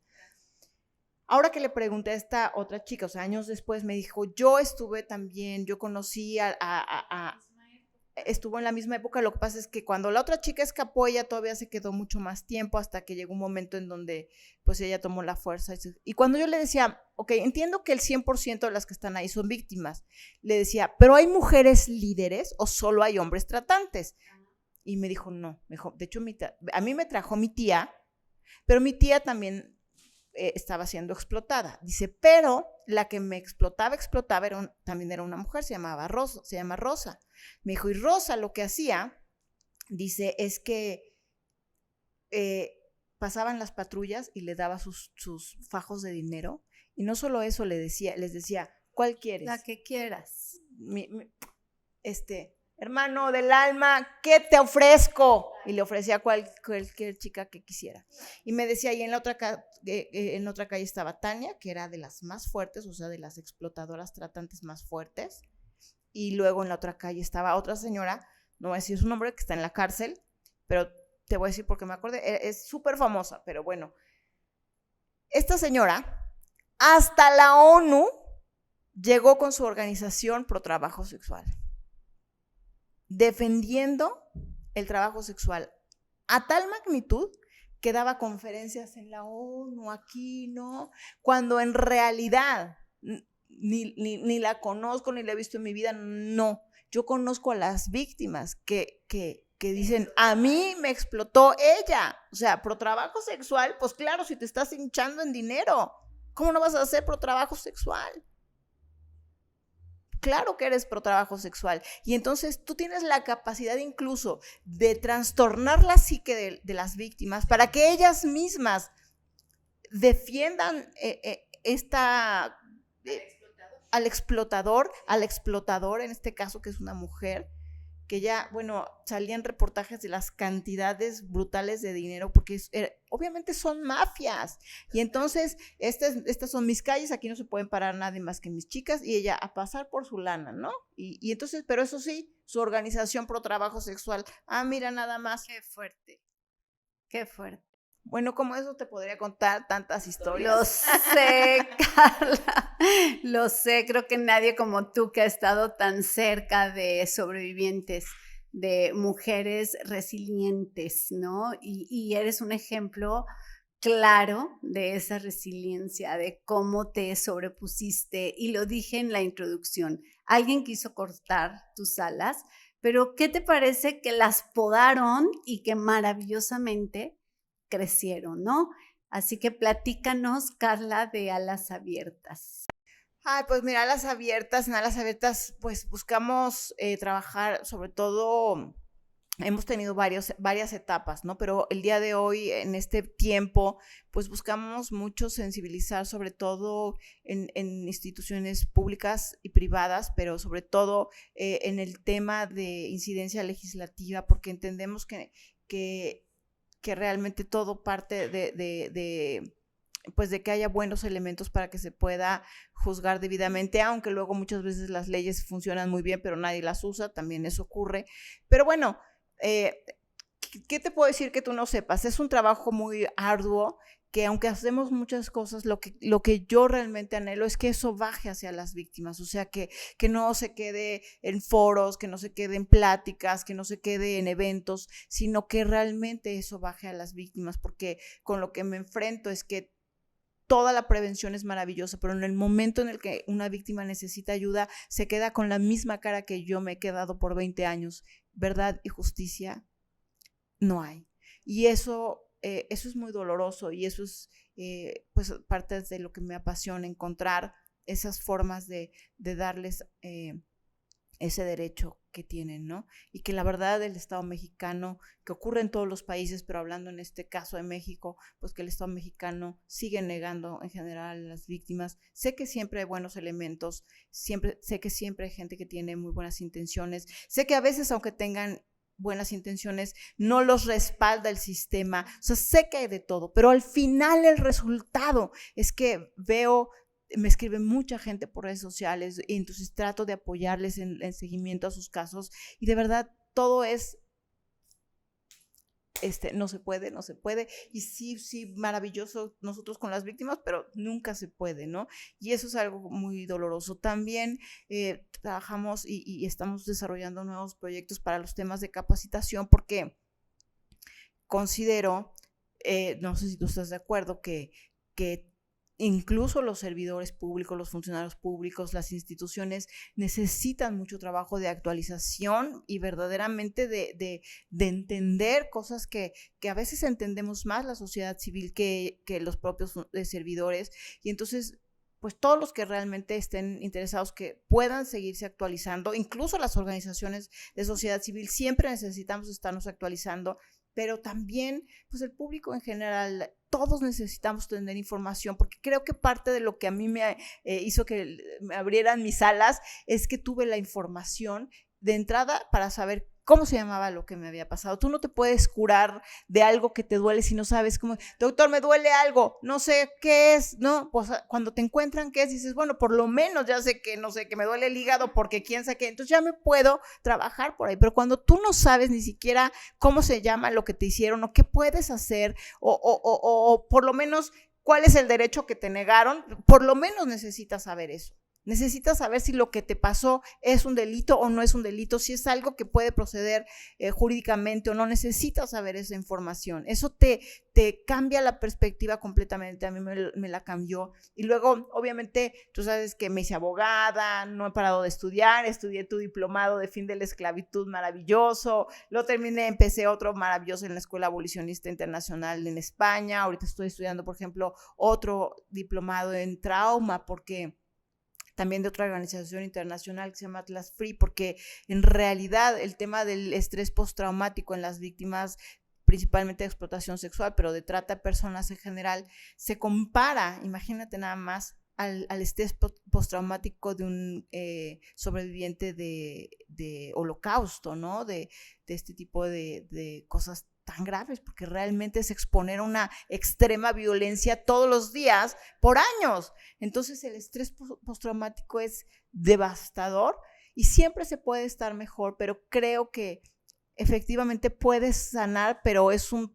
Ahora que le pregunté a esta otra chica, o sea, años después me dijo, yo estuve también, yo conocí estuvo en la misma época, lo que pasa es que cuando la otra chica escapó, ella todavía se quedó mucho más tiempo hasta que llegó un momento en donde pues ella tomó la fuerza. Y cuando yo le decía, ok, entiendo que el 100% de las que están ahí son víctimas, le decía, ¿pero hay mujeres líderes o solo hay hombres tratantes? Y me dijo, no, de hecho a mí me trajo mi tía, pero mi tía también estaba siendo explotada. Dice, pero la que me explotaba también era una mujer, se llama Rosa. Me dijo, y Rosa lo que hacía, dice, es que pasaban las patrullas y le daba sus fajos de dinero, y no solo eso les decía, ¿cuál quieres? La que quieras. hermano del alma, ¿qué te ofrezco? Y le ofrecía a cualquier chica que quisiera. Y me decía, y en otra calle estaba Tania, que era de las más fuertes, o sea, de las explotadoras tratantes más fuertes. Y luego en la otra calle estaba otra señora, no voy a decir su nombre, que está en la cárcel, pero te voy a decir porque me acordé, es súper famosa, pero bueno. Esta señora, hasta la ONU, llegó con su organización pro trabajo sexual, defendiendo el trabajo sexual a tal magnitud que daba conferencias en la ONU, aquí, ¿no? Cuando en realidad ni la conozco, ni la he visto en mi vida, no. Yo conozco a las víctimas que dicen, a mí me explotó ella. O sea, pro trabajo sexual, pues claro, si te estás hinchando en dinero, ¿cómo no vas a hacer pro trabajo sexual? Claro que eres pro trabajo sexual. Y entonces tú tienes la capacidad incluso de trastornar la psique de las víctimas para que ellas mismas defiendan al explotador, en este caso que es una mujer, que ya, bueno, salían reportajes de las cantidades brutales de dinero, porque obviamente son mafias. Y entonces, estas son mis calles, aquí no se pueden parar nadie más que mis chicas, y ella a pasar por su lana, ¿no? Y entonces, pero eso sí, su organización pro trabajo sexual, mira nada más. Qué fuerte, qué fuerte. Bueno, como eso te podría contar tantas historias. Lo sé, Carla, lo sé, creo que nadie como tú que ha estado tan cerca de sobrevivientes, de mujeres resilientes, ¿no? Y eres un ejemplo claro de esa resiliencia, de cómo te sobrepusiste, y lo dije en la introducción, alguien quiso cortar tus alas, pero ¿qué te parece que las podaron y que maravillosamente crecieron, ¿no? Así que platícanos, Carla, de Alas Abiertas. Pues mira, en Alas Abiertas, pues buscamos trabajar, sobre todo, hemos tenido varias etapas, ¿no? Pero el día de hoy, en este tiempo, pues buscamos mucho sensibilizar, sobre todo en instituciones públicas y privadas, pero sobre todo en el tema de incidencia legislativa, porque entendemos que realmente todo parte pues de que haya buenos elementos para que se pueda juzgar debidamente, aunque luego muchas veces las leyes funcionan muy bien, pero nadie las usa, también eso ocurre. Pero bueno, ¿qué te puedo decir que tú no sepas? Es un trabajo muy arduo, que aunque hacemos muchas cosas, lo que yo realmente anhelo es que eso baje hacia las víctimas, o sea, que no se quede en foros, que no se quede en pláticas, que no se quede en eventos, sino que realmente eso baje a las víctimas, porque con lo que me enfrento es que toda la prevención es maravillosa, pero en el momento en el que una víctima necesita ayuda, se queda con la misma cara que yo me he quedado por 20 años. Verdad y justicia no hay. Y eso es muy doloroso, y eso es pues parte de lo que me apasiona, encontrar esas formas de darles ese derecho que tienen, ¿no? Y que la verdad el Estado mexicano, que ocurre en todos los países, pero hablando en este caso de México, pues que el Estado mexicano sigue negando en general a las víctimas. Sé que siempre hay buenos elementos, sé que siempre hay gente que tiene muy buenas intenciones, sé que a veces, aunque tengan buenas intenciones, no los respalda el sistema, o sea, sé que hay de todo, pero al final el resultado es que me escribe mucha gente por redes sociales, y entonces trato de apoyarles en seguimiento a sus casos, y de verdad todo es no se puede, y sí, maravilloso nosotros con las víctimas, pero nunca se puede, ¿no? Y eso es algo muy doloroso. También trabajamos y estamos desarrollando nuevos proyectos para los temas de capacitación, porque considero, no sé si tú estás de acuerdo, que incluso los servidores públicos, los funcionarios públicos, las instituciones necesitan mucho trabajo de actualización y verdaderamente de entender cosas que a veces entendemos más la sociedad civil que los propios servidores. Y entonces, pues todos los que realmente estén interesados que puedan seguirse actualizando, incluso las organizaciones de sociedad civil, siempre necesitamos estarnos actualizando, pero también pues el público en general, todos necesitamos tener información, porque creo que parte de lo que a mí me hizo que me abrieran mis alas es que tuve la información de entrada para saber cómo se llamaba lo que me había pasado. Tú no te puedes curar de algo que te duele si no sabes cómo, doctor, me duele algo, no sé qué es, ¿no? Pues cuando te encuentran qué es, dices, bueno, por lo menos ya sé que, no sé, que me duele el hígado porque quién sabe qué, entonces ya me puedo trabajar por ahí. Pero cuando tú no sabes ni siquiera cómo se llama lo que te hicieron o qué puedes hacer o por lo menos cuál es el derecho que te negaron, por lo menos necesitas saber eso. Necesitas saber si lo que te pasó es un delito o no es un delito, si es algo que puede proceder jurídicamente o no. Necesitas saber esa información. Eso te cambia la perspectiva completamente. A mí me la cambió. Y luego, obviamente, tú sabes que me hice abogada, no he parado de estudiar, estudié tu diplomado de fin de la esclavitud, maravilloso. Lo terminé, empecé otro maravilloso en la Escuela Abolicionista Internacional en España. Ahorita estoy estudiando, por ejemplo, otro diplomado en trauma, porque también de otra organización internacional que se llama Atlas Free, porque en realidad el tema del estrés postraumático en las víctimas principalmente de explotación sexual, pero de trata de personas en general, se compara, imagínate nada más, al estrés postraumático de un sobreviviente de holocausto, ¿no? De este tipo de cosas tan graves, porque realmente es exponer a una extrema violencia todos los días por años. Entonces el estrés postraumático es devastador y siempre se puede estar mejor, pero creo que efectivamente puedes sanar, pero es un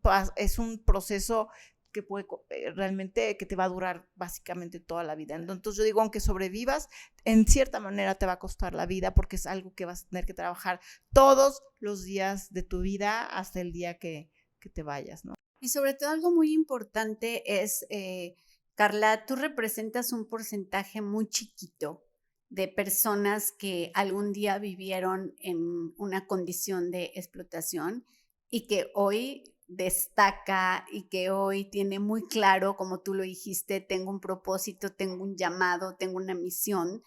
proceso que puede realmente que te va a durar básicamente toda la vida. Entonces yo digo, aunque sobrevivas, en cierta manera te va a costar la vida porque es algo que vas a tener que trabajar todos los días de tu vida hasta el día que te vayas, ¿no? Y sobre todo algo muy importante es, Carla, tú representas un porcentaje muy chiquito de personas que algún día vivieron en una condición de explotación y que hoy destaca y que hoy tiene muy claro, como tú lo dijiste, tengo un propósito, tengo un llamado, tengo una misión.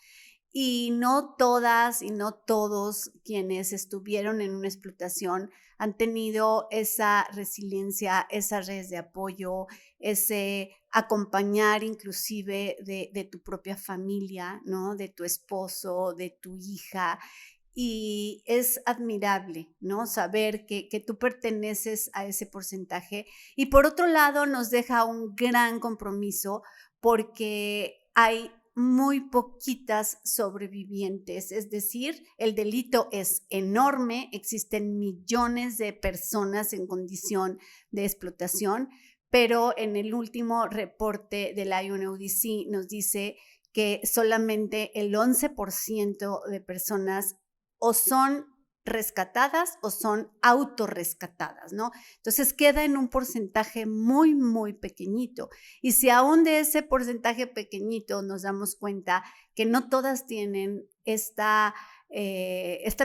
Y no todas y no todos quienes estuvieron en una explotación han tenido esa resiliencia, esas redes de apoyo, ese acompañar inclusive de tu propia familia, ¿no? De tu esposo, de tu hija. Y es admirable, ¿no? Saber que tú perteneces a ese porcentaje. Y por otro lado, nos deja un gran compromiso porque hay muy poquitas sobrevivientes, es decir, el delito es enorme, existen millones de personas en condición de explotación, pero en el último reporte de la UNODC nos dice que solamente el 11% de personas o son rescatadas o son autorrescatadas, ¿no? Entonces queda en un porcentaje muy, muy pequeñito. Y si aún de ese porcentaje pequeñito nos damos cuenta que no todas tienen esta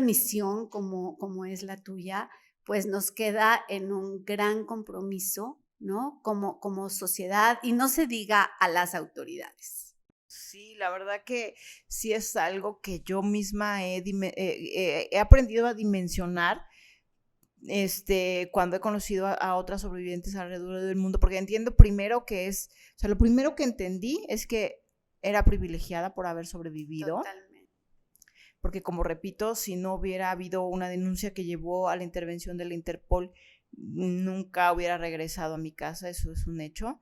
misión como es la tuya, pues nos queda en un gran compromiso, ¿no? Como sociedad y no se diga a las autoridades. Sí, la verdad que sí es algo que yo misma he aprendido a dimensionar cuando he conocido a otras sobrevivientes alrededor del mundo, porque entiendo primero que o sea, lo primero que entendí es que era privilegiada por haber sobrevivido. Totalmente. Porque como repito, si no hubiera habido una denuncia que llevó a la intervención de la Interpol, nunca hubiera regresado a mi casa, eso es un hecho.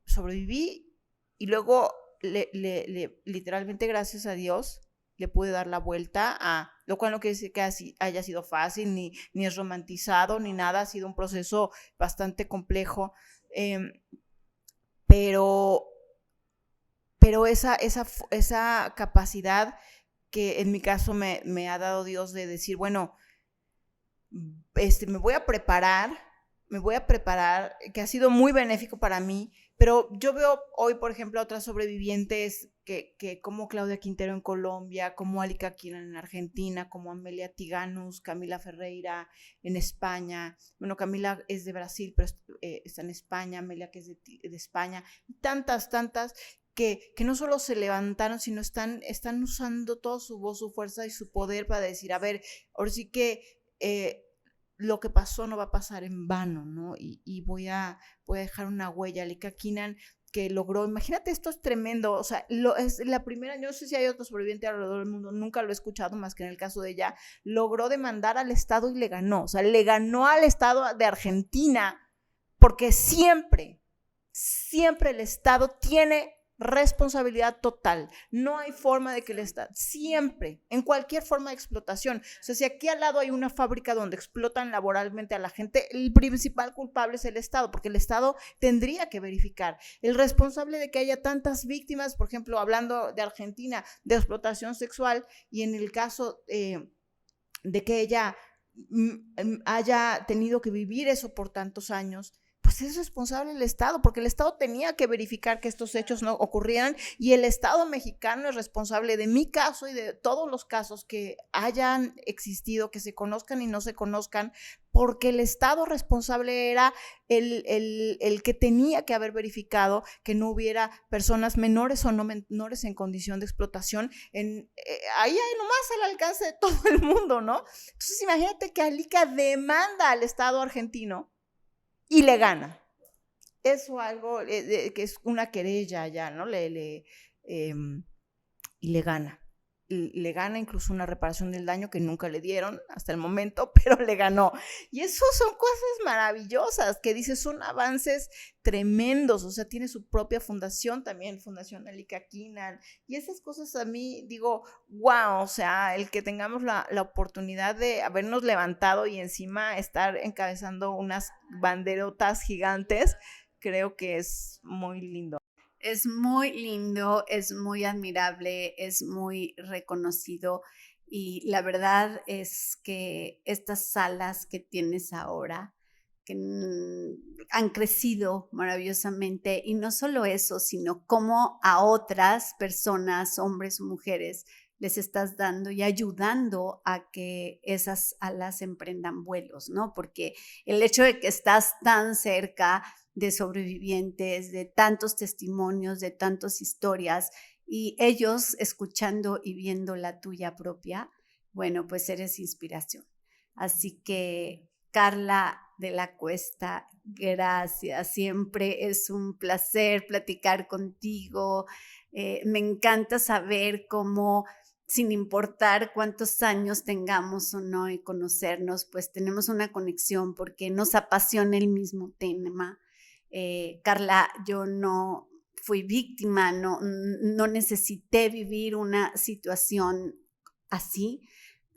Sobreviví y luego literalmente gracias a Dios le pude dar la vuelta a, lo cual no quiere decir que haya sido fácil, ni es romantizado, ni nada, ha sido un proceso bastante complejo, pero esa capacidad que en mi caso me ha dado Dios de decir, bueno, me voy a preparar, que ha sido muy benéfico para mí, pero yo veo hoy, por ejemplo, a otras sobrevivientes que como Claudia Quintero en Colombia, como Alika Kiran en Argentina, como Amelia Tiganus, Camila Ferreira en España. Bueno, Camila es de Brasil, pero está en España, Amelia que es de España, y tantas que no solo se levantaron, sino están usando toda su voz, su fuerza y su poder para decir, a ver, ahora sí que lo que pasó no va a pasar en vano, ¿no? Y voy a dejar una huella. Alika Kinan, que logró, imagínate, esto es tremendo, o sea, es la primera, yo no sé si hay otro sobreviviente alrededor del mundo, nunca lo he escuchado más que en el caso de ella, logró demandar al Estado y le ganó, o sea, le ganó al Estado de Argentina, porque siempre el Estado tiene responsabilidad total. No hay forma de que el Estado, siempre, en cualquier forma de explotación. O sea, si aquí al lado hay una fábrica donde explotan laboralmente a la gente, el principal culpable es el Estado, porque el Estado tendría que verificar. El responsable de que haya tantas víctimas, por ejemplo, hablando de Argentina, de explotación sexual, y en el caso de que ella haya tenido que vivir eso por tantos años, pues es responsable el Estado, porque el Estado tenía que verificar que estos hechos no ocurrieran, y el Estado mexicano es responsable de mi caso y de todos los casos que hayan existido, que se conozcan y no se conozcan, porque el Estado responsable era el que tenía que haber verificado que no hubiera personas menores o no menores en condición de explotación. Ahí hay nomás al alcance de todo el mundo, ¿no? Entonces imagínate que Alica demanda al Estado argentino y le gana. Eso algo que es una querella ya, ¿no? Y le gana. Le gana incluso una reparación del daño que nunca le dieron hasta el momento, pero le ganó. Y eso son cosas maravillosas, que dices, son avances tremendos. O sea, tiene su propia fundación también, Fundación Alica Quinnan, y esas cosas a mí digo, wow, o sea, el que tengamos la oportunidad de habernos levantado y encima estar encabezando unas banderotas gigantes, creo que es muy lindo. Es muy lindo, es muy admirable, es muy reconocido, y la verdad es que estas salas que tienes ahora, que han crecido maravillosamente, y no solo eso, sino cómo a otras personas, hombres o mujeres, les estás dando y ayudando a que esas alas emprendan vuelos, ¿no? Porque el hecho de que estás tan cerca de sobrevivientes, de tantos testimonios, de tantas historias, y ellos escuchando y viendo la tuya propia, bueno, pues eres inspiración. Así que, Carla de la Cuesta, gracias. Siempre es un placer platicar contigo. Me encanta saber cómo, sin importar cuántos años tengamos o no y conocernos, pues tenemos una conexión porque nos apasiona el mismo tema. Carla, yo no fui víctima, no necesité vivir una situación así,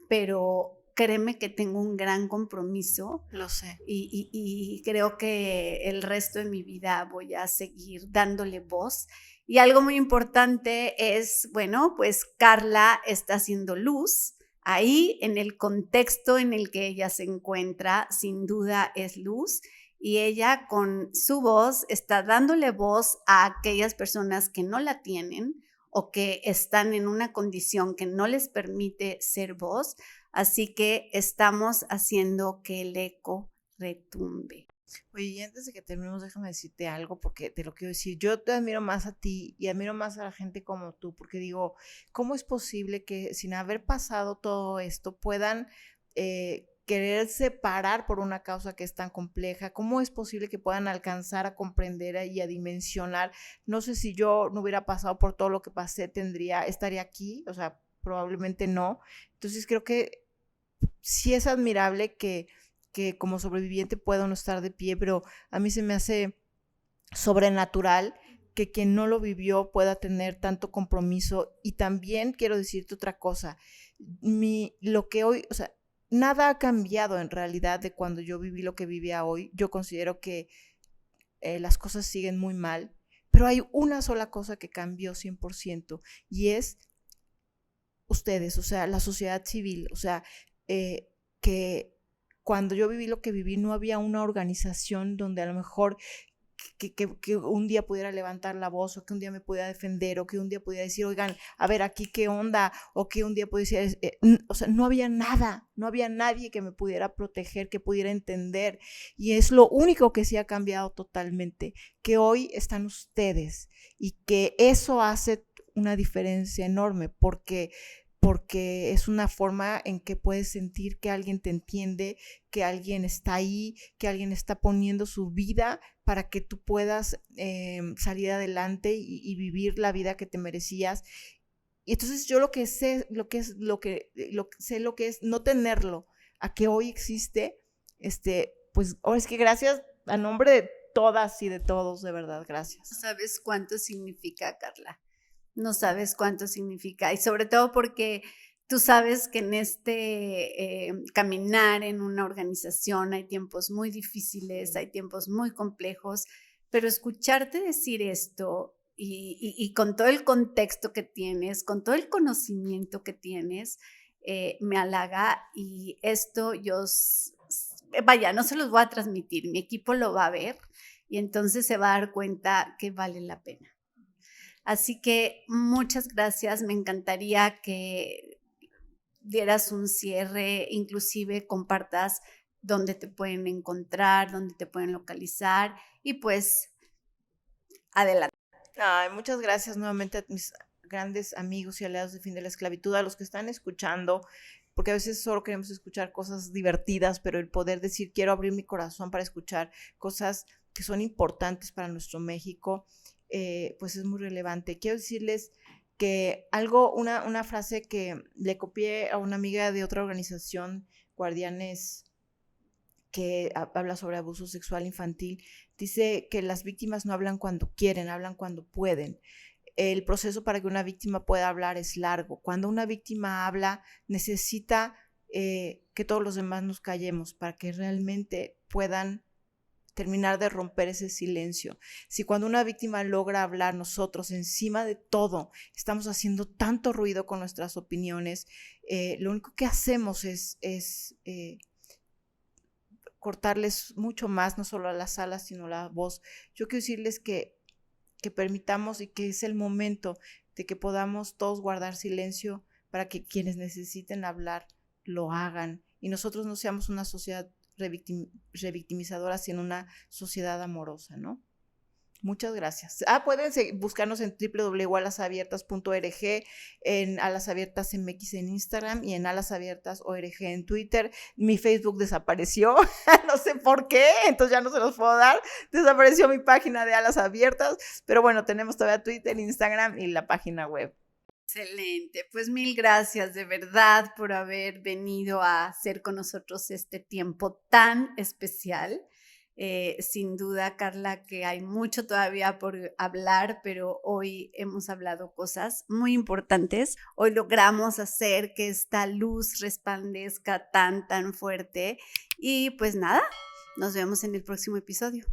pero créeme que tengo un gran compromiso. Lo sé. Y creo que el resto de mi vida voy a seguir dándole voz. Y algo muy importante es, bueno, pues Carla está haciendo luz. Ahí, en el contexto en el que ella se encuentra, sin duda es luz. Y ella con su voz está dándole voz a aquellas personas que no la tienen o que están en una condición que no les permite ser voz. Así que estamos haciendo que el eco retumbe. Oye, y antes de que terminemos, déjame decirte algo, porque te lo quiero decir. Yo te admiro más a ti y admiro más a la gente como tú, porque digo, ¿cómo es posible que sin haber pasado todo esto puedan quererse parar por una causa que es tan compleja? ¿Cómo es posible que puedan alcanzar a comprender y a dimensionar? No sé si yo no hubiera pasado por todo lo que pasé, estaría aquí, o sea, probablemente no. Entonces creo que sí es admirable que como sobreviviente pueda no estar de pie, pero a mí se me hace sobrenatural que quien no lo vivió pueda tener tanto compromiso. Y también quiero decirte otra cosa, lo que hoy, o sea, nada ha cambiado en realidad de cuando yo viví lo que vivía hoy. Yo considero que las cosas siguen muy mal, pero hay una sola cosa que cambió 100%, y es ustedes, o sea, la sociedad civil. O sea, que cuando yo viví lo que viví no había una organización donde a lo mejor que un día pudiera levantar la voz, o que un día me pudiera defender, o que un día pudiera decir, oigan, a ver, aquí qué onda, o que un día pudiera decir, o sea, no había nada, no había nadie que me pudiera proteger, que pudiera entender. Y es lo único que sí ha cambiado totalmente, que hoy están ustedes, y que eso hace una diferencia enorme, porque es una forma en que puedes sentir que alguien te entiende, que alguien está ahí, que alguien está poniendo su vida para que tú puedas salir adelante y vivir la vida que te merecías. Y entonces yo lo que sé lo que es no tenerlo, a que hoy existe, pues ahora es que gracias a nombre de todas y de todos, de verdad, gracias. No sabes cuánto significa, Carla. No sabes cuánto significa. Y sobre todo porque tú sabes que en caminar en una organización hay tiempos muy difíciles, hay tiempos muy complejos, pero escucharte decir esto y con todo el contexto que tienes, con todo el conocimiento que tienes, me halaga y esto vaya, no se los voy a transmitir, mi equipo lo va a ver y entonces se va a dar cuenta que vale la pena. Así que muchas gracias, me encantaría que dieras un cierre, inclusive compartas dónde te pueden encontrar, dónde te pueden localizar y pues adelante. Ay, muchas gracias nuevamente a mis grandes amigos y aliados de Fin de la Esclavitud, a los que están escuchando, porque a veces solo queremos escuchar cosas divertidas, pero el poder decir quiero abrir mi corazón para escuchar cosas que son importantes para nuestro México, pues es muy relevante. Quiero decirles que una frase que le copié a una amiga de otra organización, Guardianes, que habla sobre abuso sexual infantil, dice que las víctimas no hablan cuando quieren, hablan cuando pueden. El proceso para que una víctima pueda hablar es largo. Cuando una víctima habla, necesita que todos los demás nos callemos para que realmente puedan terminar de romper ese silencio. Si cuando una víctima logra hablar, nosotros encima de todo estamos haciendo tanto ruido con nuestras opiniones, lo único que hacemos es cortarles mucho más, no solo a las alas, sino a la voz. Yo quiero decirles que permitamos y que es el momento de que podamos todos guardar silencio para que quienes necesiten hablar lo hagan y nosotros no seamos una sociedad revictimizadora, sino una sociedad amorosa, ¿no? Muchas gracias. Pueden buscarnos en www.alasabiertas.org, en Alas Abiertas MX en Instagram y en Alas Abiertas ORG en Twitter. Mi Facebook desapareció, no sé por qué, entonces ya no se los puedo dar. Desapareció mi página de Alas Abiertas, pero bueno, tenemos todavía Twitter, Instagram y la página web. Excelente, pues mil gracias de verdad por haber venido a hacer con nosotros este tiempo tan especial. Sin duda, Carla, que hay mucho todavía por hablar, pero hoy hemos hablado cosas muy importantes. Hoy logramos hacer que esta luz resplandezca tan fuerte. Y pues nada, nos vemos en el próximo episodio.